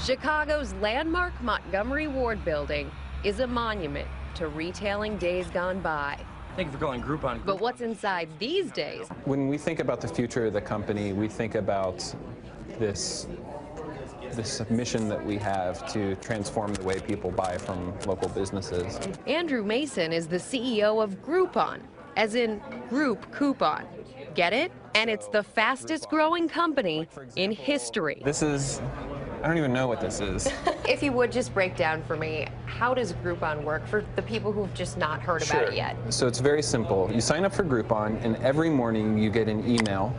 Chicago's landmark Montgomery Ward building is a monument to retailing days gone by. Thank you for calling Groupon. But what's inside these days? When we think about the future of the company, we think about this mission that we have to transform the way people buy from local businesses. Andrew Mason is the CEO of Groupon, as in group coupon. Get it? And it's the fastest growing company in history. I don't even know what this is. If you would just break down for me, how does Groupon work for the people who've just not heard about it yet? So it's very simple. You sign up for Groupon, and every morning you get an email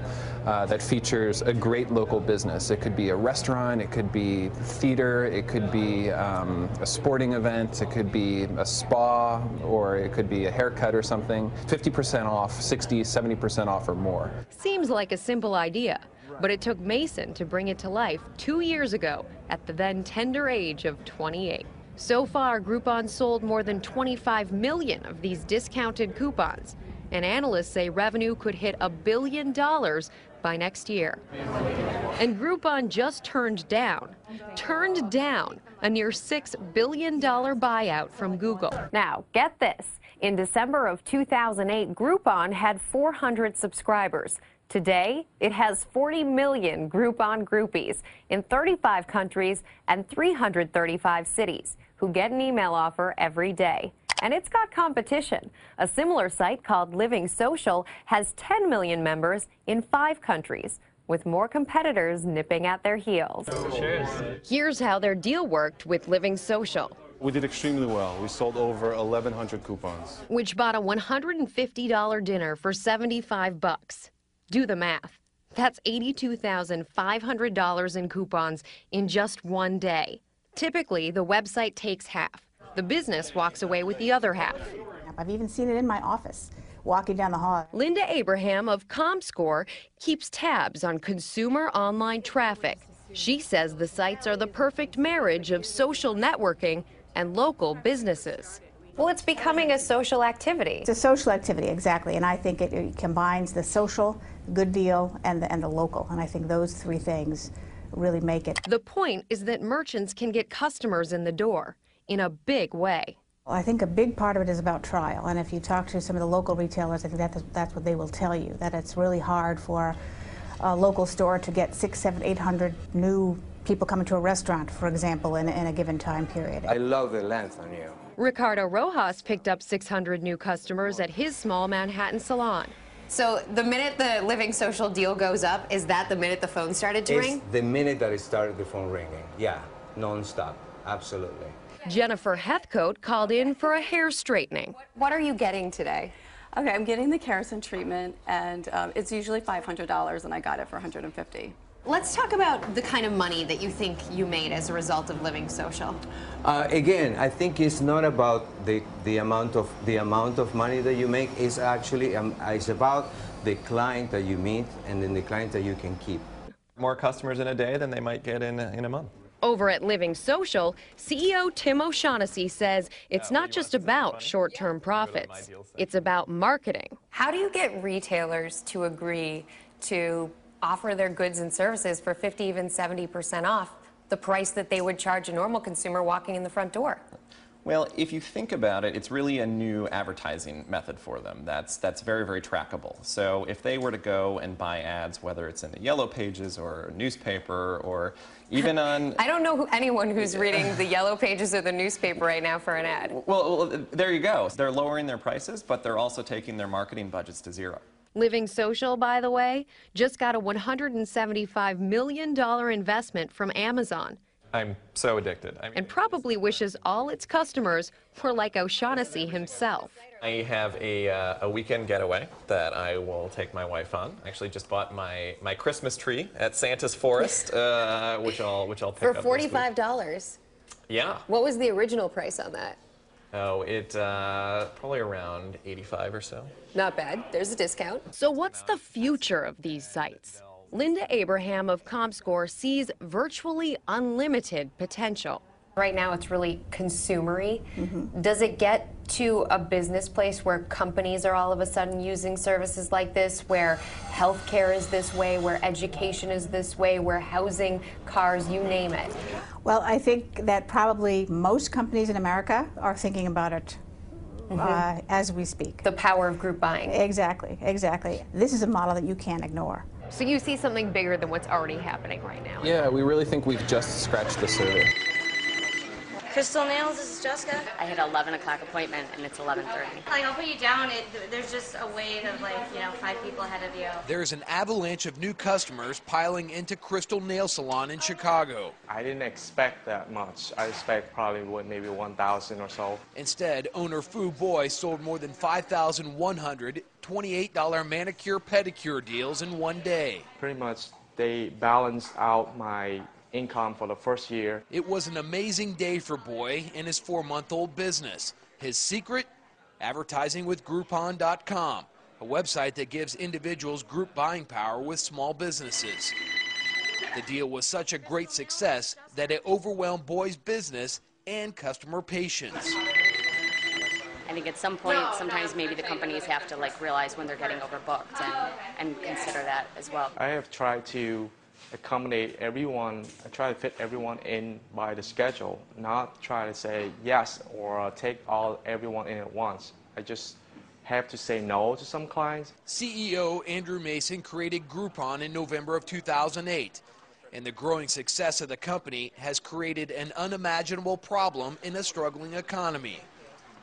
that features a great local business. It could be a restaurant, it could be theater, it could be a sporting event, it could be a spa, or it could be a haircut or something. 50% off, 60, 70% off or more. Seems like a simple idea, but it took Mason to bring it to life 2 years ago at the then tender age of 28. So far, Groupon sold more than 25 million of these discounted coupons, and analysts say revenue could hit $1 billion by next year. And Groupon just turned down a near $6 billion buyout from Google. Now, get this. In December of 2008, Groupon had 400 subscribers. Today, it has 40 million Groupon groupies in 35 countries and 335 cities who get an email offer every day. And it's got competition. A similar site called Living Social has 10 million members in 5 countries, with more competitors nipping at their heels. Cheers. Here's how their deal worked with Living Social. We did extremely well. We sold over 1,100 coupons. Which bought a $150 dinner for $75. Do the math. That's $82,500 in coupons in just one day. Typically, the website takes half. The business walks away with the other half. I've even seen it in my office, walking down the hall. Linda Abraham of ComScore keeps tabs on consumer online traffic. She says the sites are the perfect marriage of social networking and local businesses. Well, it's becoming a social activity. It's a social activity, exactly, and I think it combines the social, good deal, and the local, and I think those three things really make it. The point is that merchants can get customers in the door in a big way. Well, I think a big part of it is about trial, and if you talk to some of the local retailers, I think that's what they will tell you, that it's really hard for a local store to get 600, 700, 800 new people coming to a restaurant, for example, in a given time period. I love the length on you. Ricardo Rojas picked up 600 new customers at his small Manhattan salon. So the minute the Living Social deal goes up, is that the minute the phone started to ring? The minute that it started the phone ringing. Yeah, non-stop, absolutely. Jennifer Heathcote called in for a hair straightening. What are you getting today? Okay, I'm getting the keratin treatment, and it's usually $500, and I got it for $150. Let's talk about the kind of money that you think you made as a result of Living Social. Again, I think it's not about the amount of money that you make. It's actually it's about the client that you meet and then the client that you can keep. More customers in a day than they might get in a month. Over at Living Social, CEO Tim O'Shaughnessy says it's not just about short-term profits. It's about marketing. How do you get retailers to agree to offer their goods and services for 50, even 70% off the price that they would charge a normal consumer walking in the front door? Well, if you think about it, it's really a new advertising method for them that's very, very trackable. So if they were to go and buy ads, whether it's in the Yellow Pages or a newspaper or even on... I don't know anyone who's reading the Yellow Pages of the newspaper right now for an ad. Well, there you go. They're lowering their prices, but they're also taking their marketing budgets to zero. Living Social, by the way, just got a $175 million investment from Amazon I'm so addicted. and probably wishes all its customers were like O'Shaughnessy himself. I have a weekend getaway that I will take my wife on. I actually just bought my Christmas tree at Santa's Forest, which I'll pick For up this week. $45. Yeah. What was the original price on that? Oh, it probably around 85 or so. Not bad. There's a discount. So what's the future of these sites? Linda Abraham of ComScore sees virtually unlimited potential. Right now it's really consumery. Does it get to a business place where companies are all of a sudden using services like this, where healthcare is this way, where education is this way, where housing, cars, you name it? Well, I think that probably most companies in America are thinking about it as we speak. The power of group buying. Exactly, exactly. This is a model that you can't ignore. So you see something bigger than what's already happening right now. Yeah, we really think we've just scratched the surface. Crystal Nails, this is Jessica. I had an 11 o'clock appointment and it's 11:30. Like, I'll put you down. There's just a wave of, like, 5 people ahead of you. There's an avalanche of new customers piling into Crystal Nail Salon in Chicago. I didn't expect that much. I expect probably maybe 1,000 or so. Instead, owner Fu Boy sold more than 5,100 $28 manicure pedicure deals in one day. Pretty much they balanced out my income for the first year. It was an amazing day for Boy and his 4-month-old business. His secret? Advertising with Groupon.com, a website that gives individuals group buying power with small businesses. The deal was such a great success that it overwhelmed Boy's business and customer patience. I think at some point, sometimes maybe the companies have to realize when they're getting overbooked and consider that as well. I have tried to accommodate everyone. I try to fit everyone in by the schedule, not try to say yes or take everyone in at once. I just have to say no to some clients. CEO Andrew Mason created Groupon in November of 2008, and the growing success of the company has created an unimaginable problem in a struggling economy.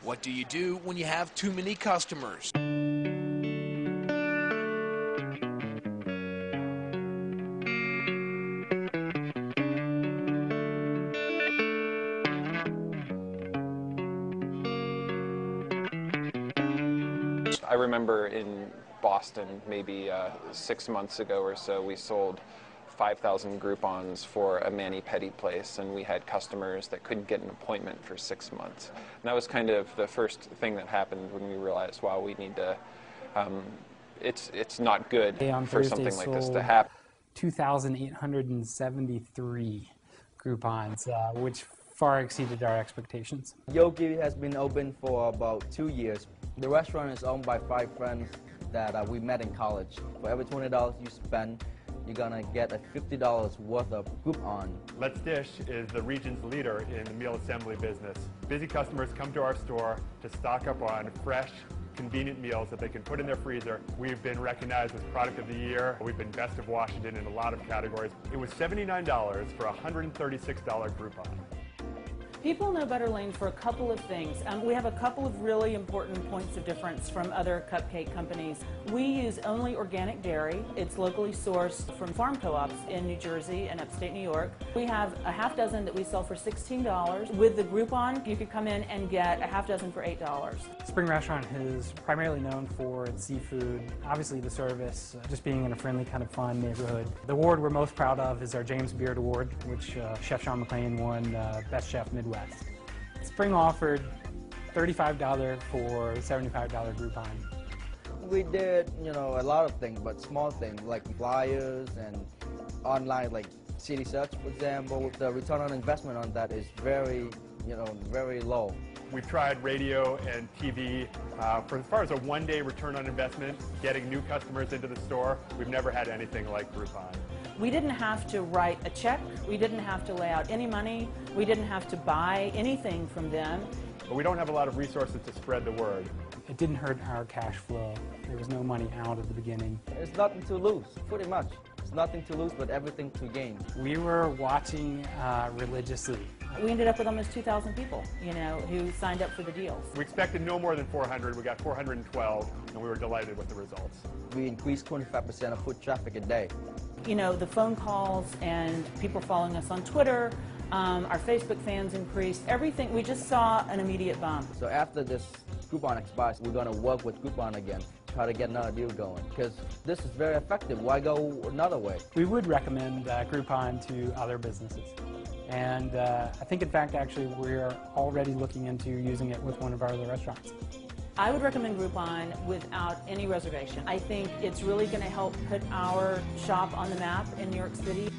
What do you do when you have too many customers? I remember in Boston, maybe 6 months ago or so, we sold 5,000 Groupons for a mani-pedi place, and we had customers that couldn't get an appointment for 6 months. And that was kind of the first thing that happened when we realized, wow, we need to, it's not good for something like this to happen. 2,873 Groupons, which far exceeded our expectations. Yogi has been open for about 2 years. The restaurant is owned by 5 friends that we met in college. For every $20 you spend, you're gonna get a $50 worth of Groupon. Let's Dish is the region's leader in the meal assembly business. Busy customers come to our store to stock up on fresh, convenient meals that they can put in their freezer. We've been recognized as Product of the Year. We've been Best of Washington in a lot of categories. It was $79 for a $136 Groupon. People know Butter Lane for a couple of things. We have a couple of really important points of difference from other cupcake companies. We use only organic dairy. It's locally sourced from farm co-ops in New Jersey and upstate New York. We have a half dozen that we sell for $16. With the Groupon, you could come in and get a half dozen for $8. Spring Restaurant is primarily known for its seafood, obviously the service, just being in a friendly kind of fun neighborhood. The award we're most proud of is our James Beard Award, which Chef Sean McLean won Best Chef Midwest. Spring offered $35 for $75 Groupon. We did, a lot of things, but small things like flyers and online, like city search, for example. The return on investment on that is very, very low. We've tried radio and TV. For as far as a one-day return on investment, getting new customers into the store, we've never had anything like Groupon. We didn't have to write a check. We didn't have to lay out any money. We didn't have to buy anything from them. But we don't have a lot of resources to spread the word. It didn't hurt our cash flow. There was no money out at the beginning. There's nothing to lose, pretty much. There's nothing to lose, but everything to gain. We were watching religiously. We ended up with almost 2,000 people, who signed up for the deals. We expected no more than 400. We got 412, and we were delighted with the results. we increased 25% of foot traffic a day. You know, the phone calls and people following us on Twitter, our Facebook fans increased, everything, we just saw an immediate bump. So after this Groupon expires, we're going to work with Groupon again, try to get another deal going, because this is very effective. Why go another way? We would recommend Groupon to other businesses. And I think, in fact, actually, we're already looking into using it with one of our other restaurants. I would recommend Groupon without any reservation. I think it's really going to help put our shop on the map in New York City.